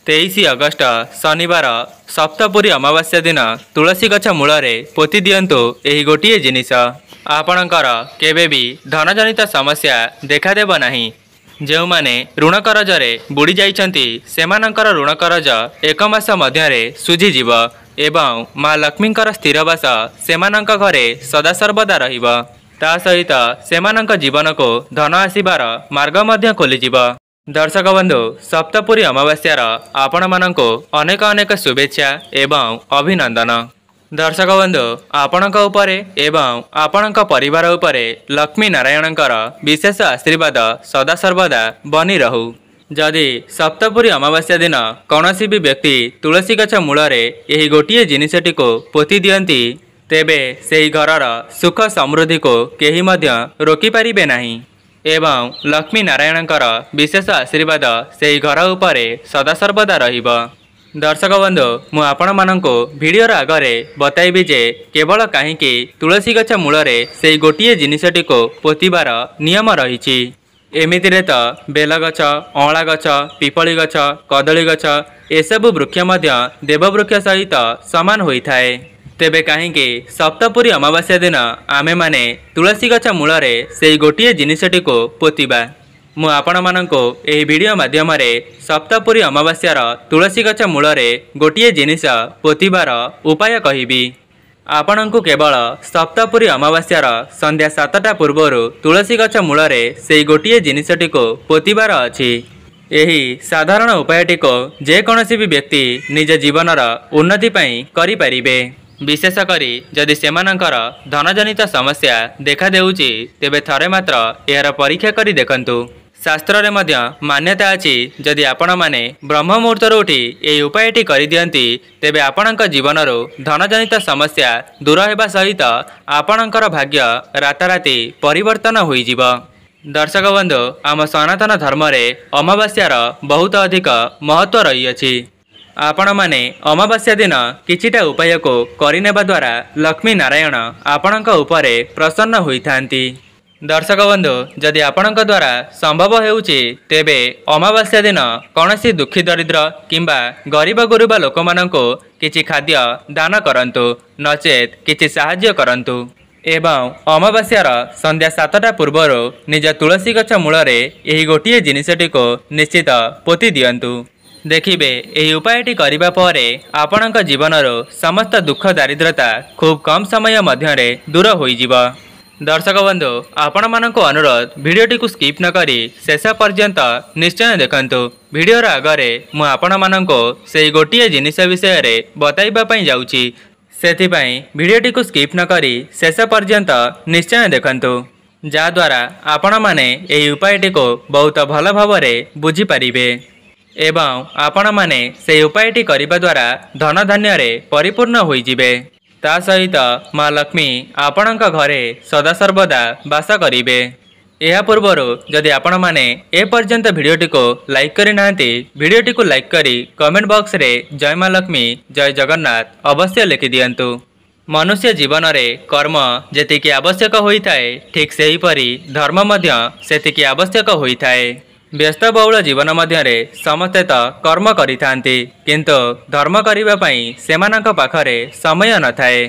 23 August शनिवार सप्तपुरी अमावास्या दिन तुलसी गछ मूलरे पोति दियंतु एही गोटिए जिनिस आपणकर केबे भी धनजनित समस्या देखादेव नाही। जो माने ऋण करजरे बुड़ी जाइछंती सेमानंकर ऋण करज एक मास मध्यरे सुझीजिव एवं माँ लक्ष्मींकर स्थिरवास सेमानंक घरे सदासर्वदा रहिब। ता सहित सेमानंक जीवन को धन आसीबार मार्ग मध्य खोलिजिव। दर्शक बंधु सप्तपुरी अमावास्यार आपण मानंको अनेक अनेक शुभेच्छा एवं अभिनंदन। दर्शक बंधु आपणक उपरे एवं आपणक परिवार उपरे लक्ष्मी नारायणकर विशेष आशीर्वाद सदासर्वदा बनी रहू। जदि सप्तपुरी अमावास्या दिन कौनसी भी व्यक्ति तुलसी गछ मूलरे यही गोटिए जिनिसटी को पोति दियंती तेबे सेही घरर सुख समृद्धि को केही मध्य रोकी पारिबे नाही एवं लक्ष्मी नारायणकर विशेष आशीर्वाद सेही घर उपरे सदासर्वदा रहिब। दर्शक बंधु मु आपण मानंको वीडियोर आगरे बताइबी जे केवल काहींकी तुलसी गछ मूलरे सेही गोटिए जिनिसटी को पोतिबार नियम रहिछि। एमितिरे तो बेलगछ अँला गछ पिपली गछ कदली गछ एसबु वृक्ष मध्य देववृक्ष सहित समान होइथाए। तेबे काहींकी सप्तपुरी अमावास्या दिन आमे माने तुलसी गछ मूलरे सेही गोटिए जिनिसटी को पोतिबा। मु आपण मानंको एही वीडियो माध्यम रे सप्तपुरी अमावास्यार तुलसी गछ मूलरे गोटिए जिनिस पोतिबार उपाय कहिबी। आपणंकु केवल सप्तपुरी अमावास्यार संध्या 7टा पूर्वरु तुलसी गछ मूलरे सेही गोटिए जिनिसटी को पोतिबार अछि। एही साधारण उपायटी को जेकोसी भी व्यक्ति निज जीवनर उन्नति पई करि परिबे। विशेष करी जदि सेमानंकर धनजनित समस्या देखा देउची तेबे थरे मात्र यार परीक्षा करी देखंतु। शास्त्र रे मध्य मान्यता अछि जदि आपण माने ब्रह्म मुहूर्तरु उठी एही उपायटी करि दियंती तेबे आपणक जीवनरु धनजनित समस्या दूर हेबा सहित आपणकर भाग्य राताराती परिवर्तन होई जिवो। दर्शक बंधु आम सनातन धर्म रे अमावास्यार बहुत अधिक महत्व रही अछि। आपण माने अमावास्या दिन किछिटा उपाय को करिनेबा द्वारा लक्ष्मी नारायण आपणक उपरे प्रसन्न होइथांती। दर्शक बंधु जदि आपणक द्वारा संभव हेउची तेबे अमावास्या दिन कौनसी दुखी दरिद्र किंबा गरीब गुरुबा लोक माननको किछि खाद्य दान करंतु नचेत किछि साहाय्य करंतु एवं अमावास्यार संध्या 7टा पूर्वरु निज तुलसी गछ मूलरे एही गोटिए जिनिसटी को निश्चित पोति दियंतु। देखिबे एही उपायटी करिबा परे आपणक जीवनरो समस्त दुख दारिद्रता खूब कम समय मध्यरे दूर होई जिवो। दर्शक बंधु आपण मानक अनुरोध वीडियोटी को स्किप न करी शेष पर्यंत निश्चय देखंतु। वीडियोर आगरे मु आपण मानको सेही गोटिए जिनिस विषय रे बताइबा पई जाउची सेथिपई वीडियोटी को स्किप न करी शेष पर्यंत निश्चय देखंतु जा द्वारा आपण माने एही उपायटी को बहुत भल भावरे बुझी परिबे एवं आपण माने सेही उपायटी करिबा द्वारा धन धान्य रे परिपूर्ण होई जिवे। ता सहित माँ लक्ष्मी आपणक घरे सदासर्वदा वास करिबे। एहा पूर्वरु जदि आपण माने ए पर्यंत वीडियोटी को लाइक करि नांती वीडियोटी को लाइक करी कमेंट बॉक्स रे जय माँ लक्ष्मी जय जगन्नाथ अवश्य लिखि दियंतु। मनुष्य जीवन रे कर्म जेतिकी आवश्यक होइथाए ठीक सेही परी धर्म मध्य सेतिकी आवश्यक होइथाए। व्यस्त बहुल जीवन मध्यरे समस्ते तो कर्म करिथांती किंतु धर्म करिबा पई सेमानक पाखरे समय न थाए।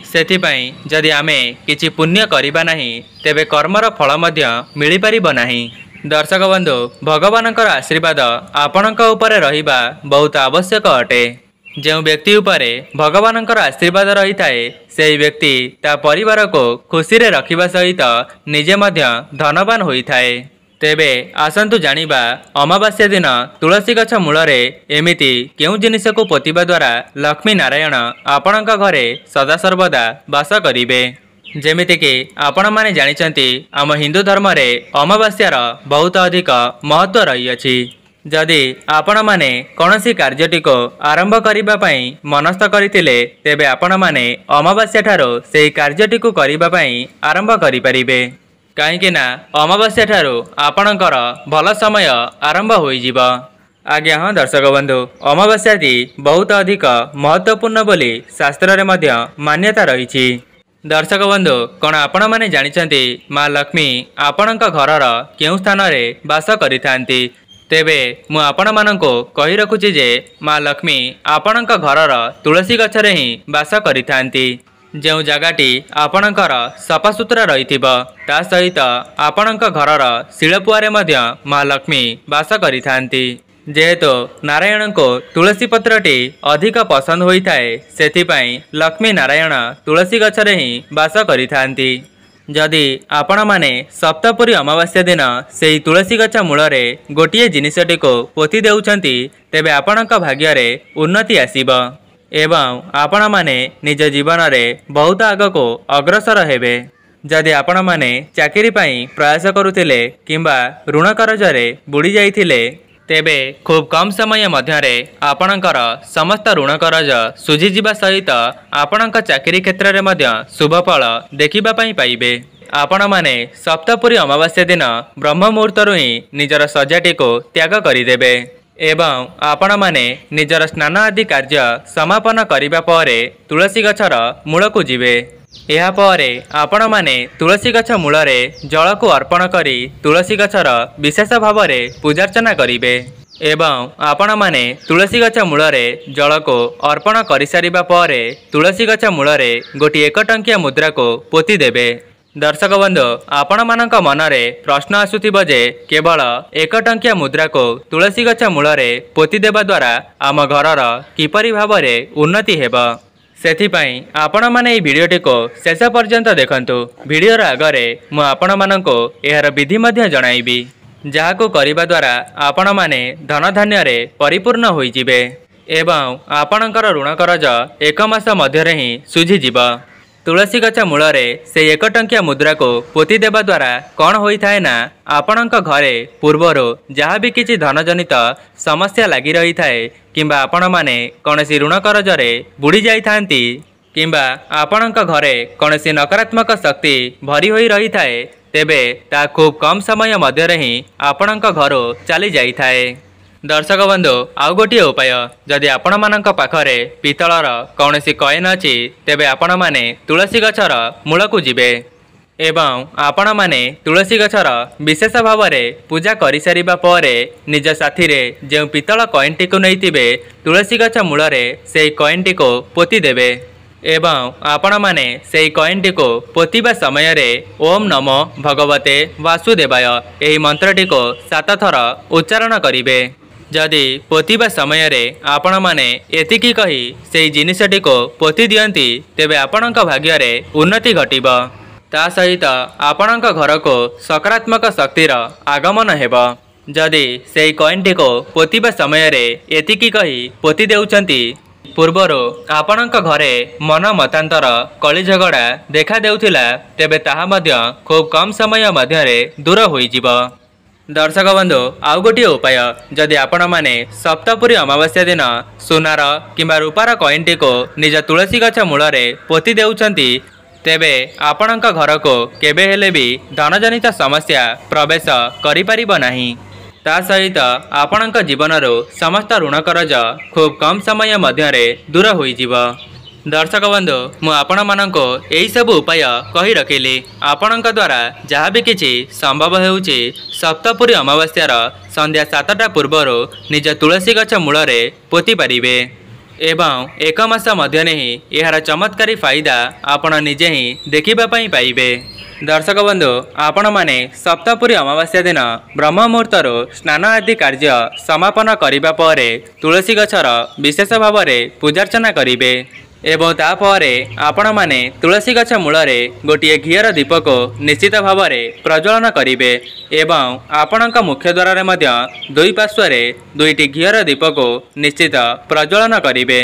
सेथिपई जदि आमे किछि पुण्य करिबा नाही तेबे कर्मर फल मध्य मिलि परिबो नाही। दर्शक बंधु भगवानकर आशीर्वाद आपणक उपरे रहिबा बहुत आवश्यक अटे। जो व्यक्ति उपरे भगवानकर आशीर्वाद रही थाए सेही व्यक्ति ता परिवार को खुशी रे रखिबा सहित निजे मध्य धनवान होई थाए। तेबे आसंतु जानिबा अमावास्या दिन तुलसी गछ मूलरे एमिति केउ जिनिस को पोतिबा द्वारा लक्ष्मी नारायण आपणक घरे सदासर्वदा वास करिबे। जेमिति कि आपण माने जानिचंती आम हिंदू धर्म रे अमावास्यार बहुत अधिक महत्व रही अछि। जदि आपण माने कौनसी कार्यटी को आरंभ करिबा पई मनस्थ करितिले तेबे आपण माने अमावास्या ठारो सेही कार्यटी को करिबा पई आरंभ करि परिबे। कहीं अमावास्या ठारू आपणकर भल समय आरंभ होई जिवो। आज्ञा हाँ दर्शक बंधु अमावास्याटी बहुत अधिक महत्वपूर्ण बोली शास्त्र रे मध्य मान्यता रही। दर्शक बंधु कौन आपण माने जानिचंती माँ लक्ष्मी आपणक घरर केउ स्थान रे वास करिथांती तेबे मु आपणमानंको कहि रखुछि जे माँ लक्ष्मी आपणक घरर तुलसी गछरे ही बास करिथांती। जो जगाटी आपणकर सफासुतरा रहिथिबो ता सहित आपणक घरर शिलपुआरे मध्य माँ लक्ष्मी बास करिथांती। जेहेतु नारायण को तुलसी पत्रटी अधिक पसंद होई थाए सेथिपाई लक्ष्मी नारायण तुलसी गछरे ही बास करिथांती। जदि आपण माने सप्तपुरी अमावास्या दिन सेही तुलसी गछ मूलरे गोटिए जिनिसटी को पोती देउछंती तेबे आपणक भाग्य उन्नति आसीबो एवं आपण माने निज जीवन में बहुत आगको अग्रसर हेबे। जदि आपण माने चाकरी पाई प्रयास करुथिले किंबा ऋण कर्जरे बुड़ी जाइथिले तेबे खूब कम समय मध्यरे आपणकर समस्त ऋण कर्ज सुझी जिबा सहित आपणक चाकरी क्षेत्र में मध्य शुभ फल देखिबा पाई पाइबे। आपण माने सप्तपुरी अमावास्या दिन ब्रह्म मुहूर्तरु ही निजर सज्जाटी को त्याग करिदेबे एवं आपण माने निजर स्नान आदि कार्य समापन करिबा परे तुलसी गछर मूलकु जिवे। एहा परे आपण माने तुलसी गछ मूलरे जल को अर्पण करी तुलसी गछर विशेष भाव में पूजार्चना करिवे एवं आपण माने तुलसी गछ मूलरे जल को अर्पण करि सारिबा परे तुलसी गछ मूलरे गोटी 1 टंकिया मुद्रा को पोती देबे। दर्शक बंधु आपण मानक मनरे प्रश्न आसुथिबो जे केवल 1 टंकिया मुद्रा को तुलसी गछ मूलरे पोती देबा द्वारा आम घरर किपरि भाव में उन्नति हेबो। सेथिपाई आपण माने भिडियोटी को शेष पर्यंत देखंतु। भिडियोर आगरे मु आपण मानको एहार विधि मध्य जणाइबी जाहाको करिबा द्वारा आपण माने धन धान्य रे परिपूर्ण होई जिवे एवं आपणकर ऋण कर्ज 1 मास मध्यरे ही सुझी जिवो। तुलसी गछ मूलरे से 1 टंकिया मुद्रा को पोती देबा द्वारा कौन होई थाए ना आपणक घरे पूर्वरो जहाँ भी किछि धनजनित समस्या लगी रही थाए किंबा आपण माने कौनसी ऋण कर्जरे बुड़ी जाई थांती किंबा आपणक घरे कौनसी नकारात्मक शक्ति भरी होई रही थाए तेबे ता खूब कम समय मध्यरे ही आपणक घरो चली जाई थाए। दर्शक बंधु आउ गोटे उपाय जदि आपण मानक पाखरे पितलर कौनसी कॉइन अछि तेबे आपण माने तुलसी गछर मूलकु जिवे एवं आपण माने तुलसी गछर विशेष भाव में पूजा करि सारिबा परे निज साथी रे जे पितल कॉइनटी को नैतिबे तुलसी गछ मूलरे सेही कॉइनटी को पोती देबे एवं आपण माने सेही कॉइनटी को पोतीबा समय रे ओम नमो भगवते वासुदेवाय एही मंत्रटी को 7 थर उच्चारण करिवे। जदि पोतीबा समय रे आपण माने एतिकी कही सेही जिनिसटी को पोती दियंती तेबे आपणक भाग्य रे उन्नति घटिबो ता सहित आपणक घर को सकारात्मक शक्तिर आगमन हेबो। जदि सेही कॉइनटी को पोतीबा समय रे एतिकी कही पोती देउचंती पूर्वरो आपणक घरे मन मतांतर कली झगड़ा देखा देउथिला तेबे ताहा मध्य खूब कम समय मध्यरे दूर होई जिवो। दर्शक बंधु आउ गोटे उपाय जदि आपण माने सप्तपुरी अमावास्या दिन सोनार किंबा रूपार कॉइनटी को निज तुलसी गछ मूलरे पोती देउछंती तेबे आपणक घर को केबे हेले भी धनजनित समस्या प्रवेश करि परिबो नाही ता सहित आपणक जीवनरो समस्त ऋण कर्ज खूब कम समय मध्यरे दूर होई जिवो। दर्शक बंधु मु आपण मानको एही सब उपाय कहि रखिली आपणक द्वारा जहाँ भी किछि संभव हेउछि सप्तपुरी अमावास्यार संध्या 7टा पूर्वरो निज तुलसी गछ मूलरे पोती पारिबे एवं 1 मास मध्य ही यार चमत्कारी फायदा आपण निजे ही देखिबा पाई पाइबे। दर्शक बंधु आपण माने सप्तपुरी अमावास्या दिन ब्रह्म मुहूर्तरो स्नान आदि कार्य समापन करिबा परे तुलसी गछर विशेष भाव में पूजार्चना करिबे एवं तापरे आपण माने तुलसी गछ मूलरे गोटिए घीयर दीप को निश्चित भाव में प्रज्वलन करिबे एवं आपणक मुख्य द्वार रे मध्य दुई पार्श्वरे 2टी घीयर दीप को निश्चित प्रज्वलन करिबे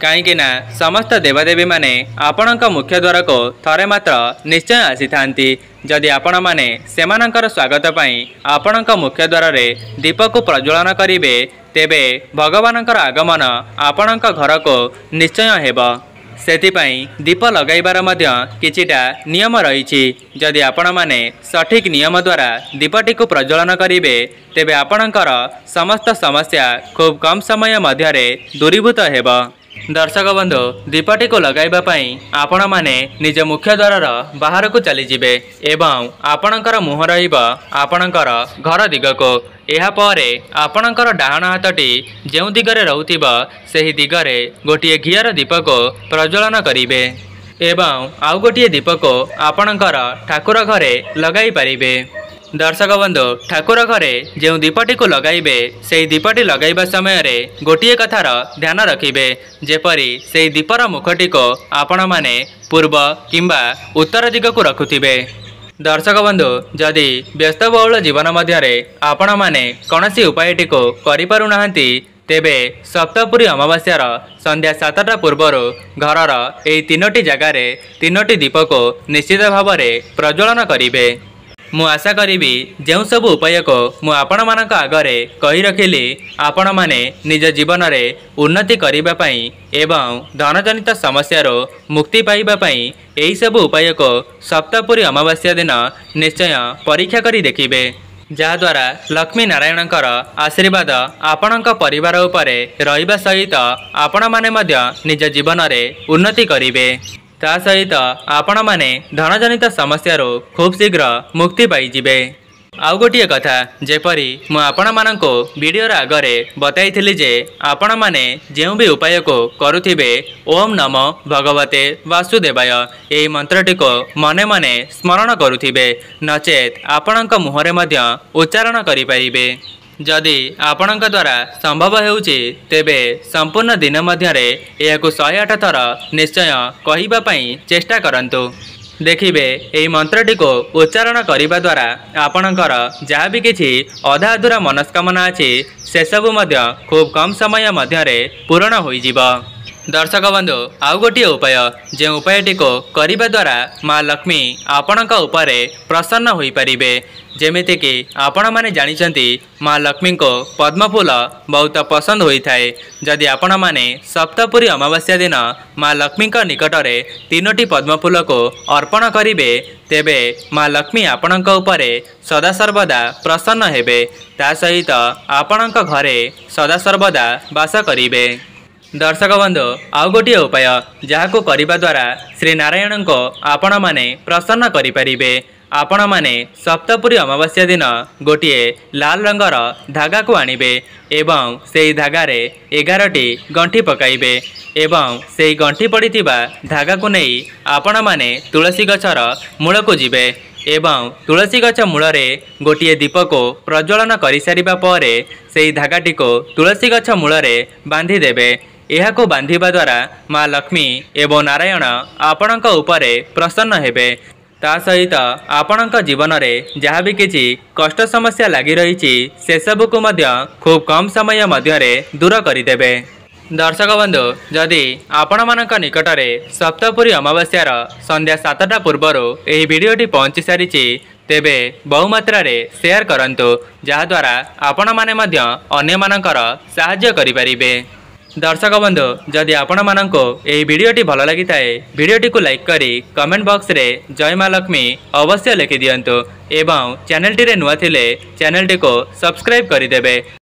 कहीं समस्त देवादेवी माने आपणक मुख्य द्वार को थरे मात्र निश्चय आसी थांती। जदि आपण माने सेमानंकर स्वागत पाई आपणक मुख्य द्वार रे दीप को प्रज्वलन करिबे तेबे भगवानंकर आगमन आपणक घर को निश्चय हेबो। सेथिपाई दीप लगाइबार मध्य किछिटा नियम रहिछि जदि आपण माने सठिक नियम द्वारा दीपटी को प्रज्वलन करिबे तेबे आपणकर समस्त समस्या खूब कम समय मध्यरे दूरीभूत हेबो। दर्शक बंधु दीपटी को लगाइबा पई आपण माने निज मुख्य द्वार बाहर को चली जिबे एवं आपणकर मुह रहिबा आपणकर घर दिगको। एहा परे आपणकर डाहाण हाथटी जेउ दिगरे रहउथिबा सेही दिगरे गोटिए घियर दीप को प्रज्वलन करिवे एवं आउ गोटिए दीप को आपणकर ठाकुर घरे लगाई पारिबे। दर्शक बंधु ठाकुर घरे जो दीपटी को लगाइबे से दीपटी लगाइबा समय रे गोटिए कथार ध्यान रखिबे जेपरी से दीपर मुखटी को आपण माने पूर्व किंबा उत्तर दिग को रखुथिबे। दर्शक बंधु जदि व्यस्तबहुल जीवन मध्यरे आपण माने कौनसी उपायटी को करि पारु नाहंती तेबे सप्तपुरी अमावास्यार संध्या 7टा पूर्वर घरर एई 3टी जगार 3टी दीप को निश्चित भाव में प्रज्वलन करिबे। मु आशा करी जो सब उपाय को मु आपण मानक आगरे कही रखिली आपण माने निज जीवन रे उन्नति करिबा पई एवं धनजनित समस्या रो मुक्ति पाइबा पई एही सब उपाय को सप्तपुरी अमावास्या दिन निश्चय परीक्षा करी देखिबे जहाद्वारा लक्ष्मी नारायणकर आशीर्वाद आपणक परिवार उपरे रहिबा सहित आपण माने मध्य निज जीवन रे उन्नति करिबे। ता सहित आपण माने धनजनित समस्या खूब शीघ्र मुक्ति पाइजिबे। आउ गोटिए कथा जेपरी मु आपण मानको वीडियोर आगरे बताइथिली जे आपण माने जेउ भी उपाय को करुथिबे ओम नमो भगवते वासुदेवाय एही मंत्रटी को मने मने स्मरण करुथिबे नचेत आपणक मुहरे मध्य उच्चारण करि पारिबे। जदि आपणक द्वारा संभव हेउची तेबे संपूर्ण दिन मध्यरे एहाकु 108 थर निश्चय कहिबा पई चेष्टा करंतु। देखिबे एही मंत्रटी को उच्चारण करिबा द्वारा आपणकर जहाँ भी किछि अधा अधूरा मनस्कामना अछि से सबु मध्य खूब कम समय मध्यरे पूर्ण होइजिबा। दर्शक बंधु आउ गोटिए उपाय जो उपायटी को करिबा द्वारा माँ लक्ष्मी आपणक उपरे प्रसन्न होई परिबे। जेमिति कि आपण माने जानिचंती माँ लक्ष्मी को पद्मफूल बहुत पसंद होई थाए। जदि आपण माने सप्तपुरी अमावास्या दिन माँ लक्ष्मी का निकटरे 3टी पद्मफूल को अर्पण करिबे तेबे माँ लक्ष्मी आपणक उपरे सदा सर्वदा प्रसन्न हेबे ता सहित आपणक घरे सदा सर्वदा वास करिबे। दर्शक बंधु आउ गोटिए उपाय जहाको करिबा द्वारा श्री नारायण को आपण माने प्रसन्न करि परिबे। आपण माने सप्तपुरी अमावास्या दिन गोटिए लाल रंगर धागा को आनिबे एवं सेई धागारे 11टी गंठी पकाइबे एवं सेई गंठी पड़िथिबा धागा को नहीं आपण माने तुलसी गछर मूल को जिबे एवं तुलसी गछ मूलरे गोटिए दीप को प्रज्वलन करि सारिबा परे सेई धागाटी को तुलसी गछ मूलरे बांधी देबे। एहाको बांधिबा द्वारा माँ लक्ष्मी एवं नारायण आपणक उपरे प्रसन्न हेबे ता सहित आपणक जीवन में जहाँ भी किछि कष्ट समस्या लगी रही से सबू को मध्य खूब कम समय मध्यरे दूर करदेवे। दर्शक बंधु जदि आपण मानक निकटरे सप्तपुरी अमावास्यार संध्या 7टा पूर्वर एही वीडियोटी पहुँची सारी तेबे बहुमात्रा रे शेयर करंतु जहाद्वारा आपण माने मध्य अन्य मानकर साहाय्य करि परिबे। दर्शक बंधु जदि आपण मानको एही वीडियोटी भल लगी थाए वीडियोटी को लाइक करी कमेंट बॉक्स रे जय माँ लक्ष्मी अवश्य लिखि दियंतु एवं चैनल टी रे नुआ थिले चैनल टी को सब्सक्राइब करि देबे।